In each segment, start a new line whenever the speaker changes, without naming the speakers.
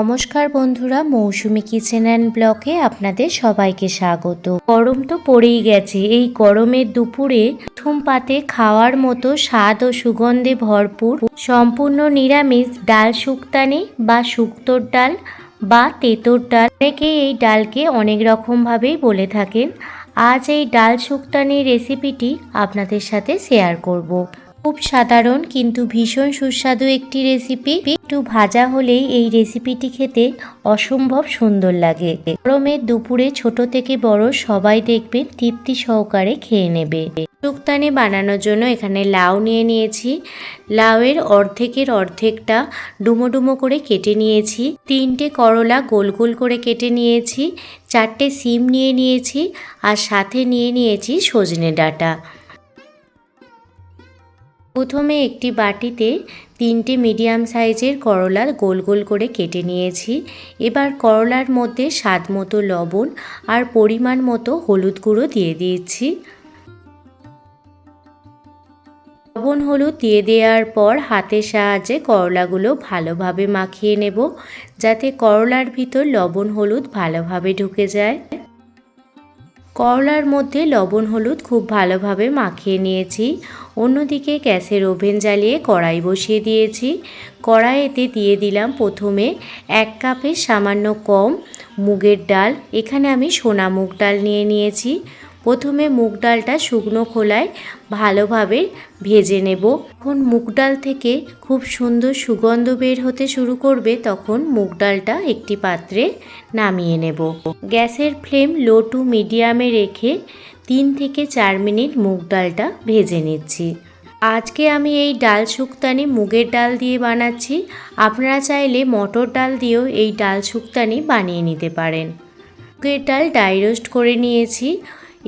নমস্কার বন্ধুরা, মৌসুমি kitchen and ব্লগে আপনাদের সবাইকে স্বাগত। গরম তো পড়েই গেছে। এই গরমের দুপুরে প্রথম পাতে খাওয়ার মতো স্বাদ ও সুগন্ধে ভরপুর সম্পূর্ণ নিরামিষ ডাল শুক্তানি বা শুক্তোর ডাল বা তেঁতোর ডাল, অনেকেই এই ডালকে অনেক রকমভাবেই বলে থাকেন। আজ এই ডাল শুক্তানির রেসিপিটি আপনাদের সাথে শেয়ার করব। খুব সাধারণ কিন্তু ভীষণ সুস্বাদু একটি রেসিপি। একটু ভাজা হলেই এই রেসিপিটি খেতে অসম্ভব সুন্দর লাগে। গরমের দুপুরে ছোট থেকে বড় সবাই দেখবেন তৃপ্তি সহকারে খেয়ে নেবে। শুক্তানি বানানোর জন্য এখানে লাউ নিয়ে নিয়েছি। লাউয়ের অর্ধেকটা ডুমো ডুমো করে কেটে নিয়েছি। 3টে করলা গোল গোল করে কেটে নিয়েছি। 4টে সিম নিয়ে নিয়েছি আর সাথে নিয়ে নিয়েছি সজনে ডাঁটা। প্রথমে একটি বাটিতে 3টে মিডিয়াম সাইজের করলা গোল গোল করে কেটে নিয়েছি। এবার করলার মধ্যে স্বাদ মতো লবণ আর পরিমাণ মতো হলুদ গুঁড়ো দিয়ে দিয়েছি। লবণ হলুদ দিয়ে দেওয়ার পর হাতের সাহায্যে করলাগুলো ভালোভাবে মাখিয়ে নেব, যাতে করলার ভিতর লবণ হলুদ ভালোভাবে ঢুকে যায়। করলার মধ্যে লবণ হলুদ খুব ভালোভাবে মাখিয়ে নিয়েছি। অন্যদিকে গ্যাসের ওভেন জ্বালিয়ে কড়াই বসিয়ে দিয়েছি। কড়াইতে দিয়ে দিলাম প্রথমে 1 কাপের সামান্য কম মুগের ডাল। এখানে আমি সোনা মুগ ডাল নিয়ে নিয়েছি। প্রথমে মুগ ডালটা শুকনো খোলায় ভালোভাবে ভেজে নেব। যখন মুগ ডাল থেকে খুব সুন্দর সুগন্ধ বের হতে শুরু করবে, তখন মুগ ডালটা একটি পাত্রে নামিয়ে নেব। গ্যাসের ফ্লেম লো টু মিডিয়ামে রেখে 3 থেকে 4 মিনিট মুগ ডালটা ভেজে নিচ্ছি। আজকে আমি এই ডাল শুক্তানি মুগের ডাল দিয়ে বানাচ্ছি। আপনারা চাইলে মটর ডাল দিয়েও এই ডাল শুক্তানি বানিয়ে নিতে পারেন। মুগের ডাল ড্রাই রোস্ট করে নিয়েছি।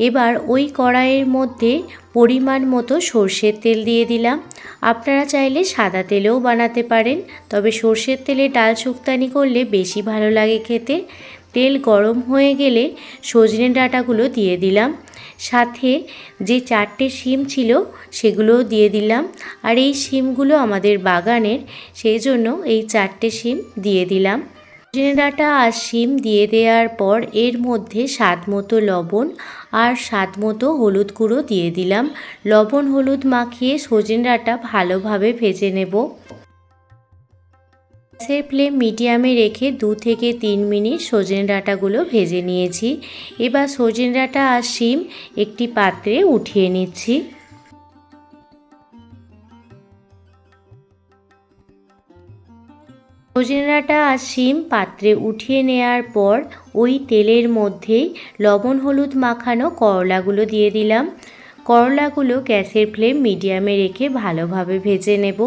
এবার ওই কড়াইয়ের মধ্যে পরিমাণ মতো সর্ষের তেল দিয়ে দিলাম। আপনারা চাইলে সাদা তেলেও বানাতে পারেন, তবে সর্ষের তেলে ডাল শুক্তানি করলে বেশি ভালো লাগে খেতে। তেল গরম হয়ে গেলে সজনে ডাঁটাগুলো দিয়ে দিলাম। সাথে যে 4টে শিম ছিল সেগুলোও দিয়ে দিলাম। আর এই শিমগুলো আমাদের বাগানের, সেই জন্য এই 4টে শিম দিয়ে দিলাম। সজনে ডাঁটা আর শিম দিয়ে দেওয়ার পর এর মধ্যে স্বাদ মতো লবণ আর স্বাদ মতো হলুদ গুঁড়ো দিয়ে দিলাম। লবণ হলুদ মাখিয়ে সজনে ডাঁটা ভালোভাবে ভেজে নেব। গ্যাসের ফ্লেম মিডিয়ামে রেখে 2 থেকে 3 মিনিট সজনে ডাঁটাগুলো ভেজে নিয়েছি। এবার সজনে ডাঁটা আর শিম একটি পাত্রে উঠিয়ে নিচ্ছি। সজনে ডাঁটা আর শিম পাত্রে উঠিয়ে নেওয়ার পর ওই তেলের মধ্যেই লবণ হলুদ মাখানো করলাগুলো দিয়ে দিলাম। করলাগুলো গ্যাসের ফ্লেম মিডিয়ামে রেখে ভালোভাবে ভেজে নেব।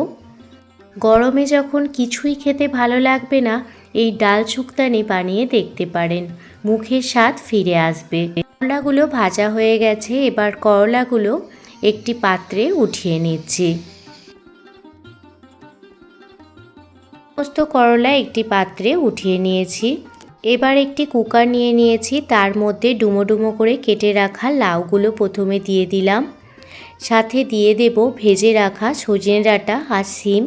গরমে যখন কিছুই খেতে ভালো লাগবে না, এই ডাল শুক্তানি বানিয়ে দেখতে পারেন, মুখের স্বাদ ফিরে আসবে। করলাগুলো ভাজা হয়ে গেছে। এবার করলাগুলো একটি পাত্রে উঠিয়ে নিচ্ছি। সমস্ত করলা একটি পাত্রে উঠিয়ে নিয়েছি। এবার একটি কুকার নিয়ে নিয়েছি। তার মধ্যে ডুমো ডুমো করে কেটে রাখা লাউগুলো প্রথমে দিয়ে দিলাম। সাথে দিয়ে দেব ভেজে রাখা সজনে ডাঁটা আর শিম।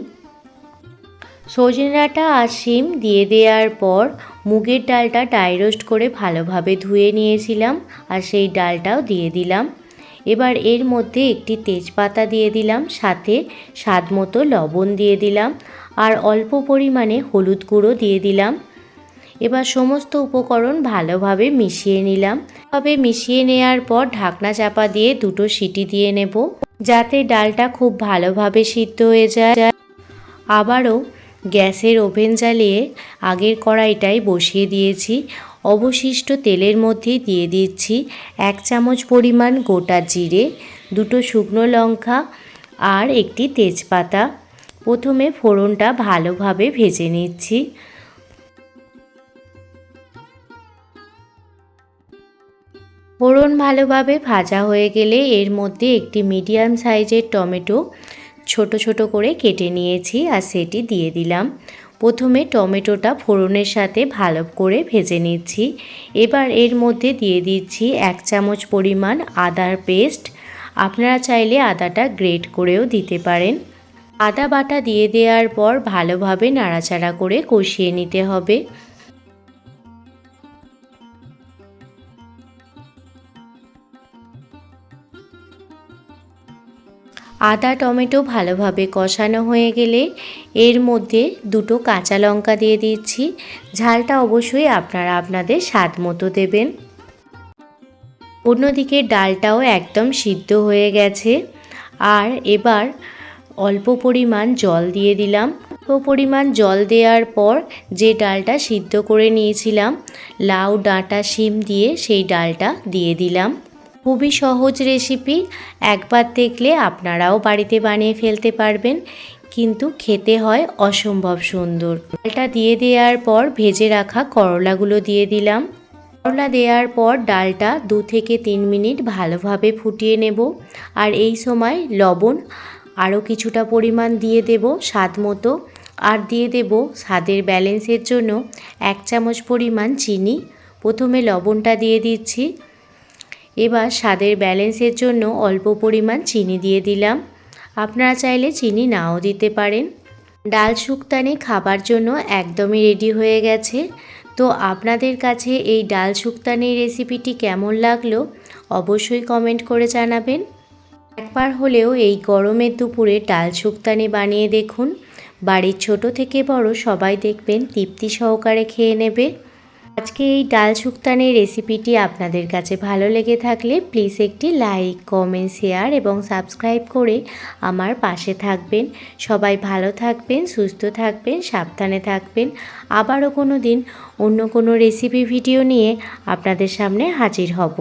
সজনে ডাঁটা আর শিম দিয়ে দেওয়ার পর মুগের ডালটা ড্রাই রোস্ট করে ভালোভাবে ধুয়ে নিয়েছিলাম, আর সেই ডালটাও দিয়ে দিলাম। এবার এর মধ্যে একটি তেজপাতা দিয়ে দিলাম, সাথে স্বাদ মতো লবণ দিয়ে দিলাম আর অল্প পরিমাণে হলুদ গুঁড়ো দিয়ে দিলাম। এবার সমস্ত উপকরণ ভালোভাবে মিশিয়ে নিলাম। ভাবে মিশিয়ে নেওয়ার পর ঢাকনা চাপা দিয়ে 2টো সিটি দিয়ে নেব, যাতে ডালটা খুব ভালোভাবে সিদ্ধ হয়ে যায়। আবারও গ্যাসের ওভেন জ্বালিয়ে আগের কড়াইটাই বসিয়ে দিয়েছি। অবশিষ্ট তেলের মধ্যে দিয়ে দিচ্ছি 1 চামচ পরিমাণ গোটা জিরে, 2টো শুকনো লঙ্কা আর একটি তেজপাতা। প্রথমে ফোড়নটা ভালোভাবে ভেজে নিচ্ছি। ফোড়ন ভালোভাবে ভাজা হয়ে গেলে এর মধ্যে একটি মিডিয়াম সাইজের টমেটো ছোট ছোট করে কেটে নিয়েছি আর সেটি দিয়ে দিলাম। প্রথমে টমেটোটা ফোড়নের সাথে ভালো করে ভেজে নিচ্ছি। এবার এর মধ্যে দিয়ে দিচ্ছি 1 চামচ পরিমাণ আদার পেস্ট। আপনারা চাইলে আদাটা গ্রেট করেও দিতে পারেন। আদা বাটা দিয়ে দেওয়ার পর ভালোভাবে নাড়াচাড়া করে কষিয়ে নিতে হবে। আদা টমেটো ভালোভাবে কষানো হয়ে গেলে এর মধ্যে 2টো কাঁচা লঙ্কা দিয়ে দিচ্ছি। ঝালটা অবশ্যই আপনারা আপনাদের স্বাদ মতো দেবেন। অন্যদিকে ডালটাও একদম সিদ্ধ হয়ে গেছে। আর এবার অল্প পরিমাণ জল দিয়ে দিলাম। অল্প পরিমাণ জল দেওয়ার পর যে ডালটা সিদ্ধ করে নিয়েছিলাম লাউ ডাঁটা শিম দিয়ে সেই ডালটা দিয়ে দিলাম। খুবই সহজ রেসিপি, একবার দেখলে আপনারাও বাড়িতে বানিয়ে ফেলতে পারবেন, কিন্তু খেতে হয় অসম্ভব সুন্দর। ডালটা দিয়ে দেওয়ার পর ভেজে রাখা করলাগুলো দিয়ে দিলাম। করলা দেওয়ার পর ডালটা 2 থেকে 3 মিনিট ভালোভাবে ফুটিয়ে নেব। আর এই সময় লবণ আরও কিছুটা পরিমাণ দিয়ে দেব স্বাদ মতো। আর দিয়ে দেব স্বাদের ব্যালেন্সের জন্য 1 চামচ পরিমাণ চিনি। প্রথমে লবণটা দিয়ে দিচ্ছি, এবার স্বাদের ব্যালেন্সের জন্য অল্প পরিমাণ চিনি দিয়ে দিলাম। আপনারা চাইলে চিনি নাও দিতে পারেন। ডাল শুক্তানি খাবার জন্য একদমই রেডি হয়ে গেছে। তো আপনাদের কাছে এই ডাল শুক্তানির রেসিপিটি কেমন লাগলো অবশ্যই কমেন্ট করে জানাবেন। একবার হলেও এই গরমের দুপুরে ডাল শুক্তানি বানিয়ে দেখুন। বাড়ির ছোট থেকে বড় সবাই দেখবেন তৃপ্তি সহকারে খেয়ে নেবে। আজকে এই ডাল শুক্তানির রেসিপিটি আপনাদের কাছে ভালো লেগে থাকলে প্লিজ একটি লাইক কমেন্ট শেয়ার এবং সাবস্ক্রাইব করে আমার পাশে থাকবেন। সবাই ভালো থাকবেন, সুস্থ থাকবেন, সাবধানে থাকবেন। আবারও কোনো দিন অন্য কোনো রেসিপি ভিডিও নিয়ে আপনাদের সামনে হাজির হব।